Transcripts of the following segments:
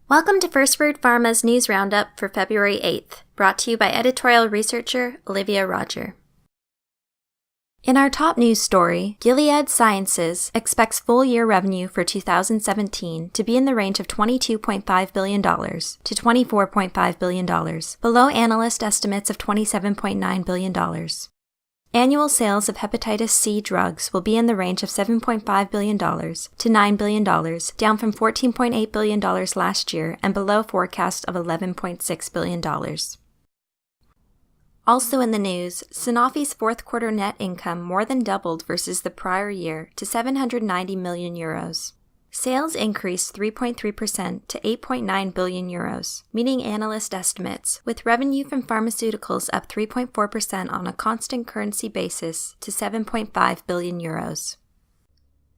Welcome to FirstWord Pharma's News Roundup for February 8th, brought to you by editorial researcher Olivia Roger. In our top news story, Gilead Sciences expects full-year revenue for 2017 to be in the range of $22.5 billion to $24.5 billion, below analyst estimates of $27.9 billion. Annual sales of hepatitis C drugs will be in the range of $7.5 billion to $9 billion, down from $14.8 billion last year and below forecast of $11.6 billion. Also in the news, Sanofi's fourth quarter net income more than doubled versus the prior year to €790 million. Sales increased 3.3% to €8.9 billion, meeting analyst estimates, with revenue from pharmaceuticals up 3.4% on a constant currency basis to €7.5 billion.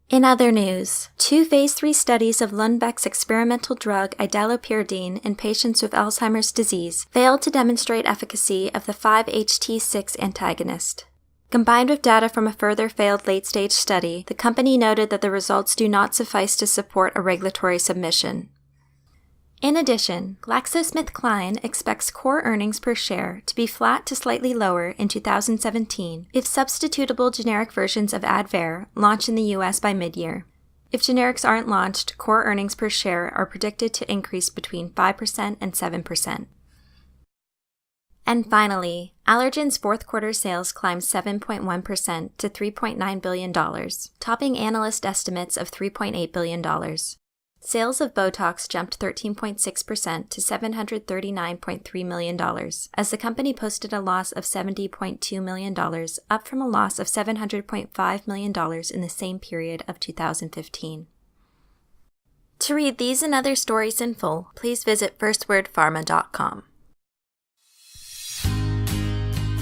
In other news, 2 phase 3 studies of Lundbeck's experimental drug idalopirdine in patients with Alzheimer's disease failed to demonstrate efficacy of the 5-HT6 antagonist. Combined with data from a further failed late-stage study, the company noted that the results do not suffice to support a regulatory submission. In addition, GlaxoSmithKline expects core earnings per share to be flat to slightly lower in 2017 if substitutable generic versions of Advair launch in the U.S. by mid-year. If generics aren't launched, core earnings per share are predicted to increase between 5% and 7%. And finally, Allergan's fourth quarter sales climbed 7.1% to $3.9 billion, topping analyst estimates of $3.8 billion. Sales of Botox jumped 13.6% to $739.3 million, as the company posted a loss of $70.2 million, up from a loss of $700.5 million in the same period of 2015. To read these and other stories in full, please visit FirstWordPharma.com.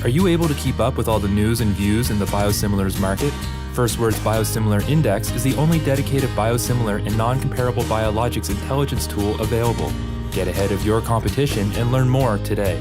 Are you able to keep up with all the news and views in the biosimilars market? FirstWord's Biosimilar Index is the only dedicated biosimilar and non-comparable biologics intelligence tool available. Get ahead of your competition and learn more today.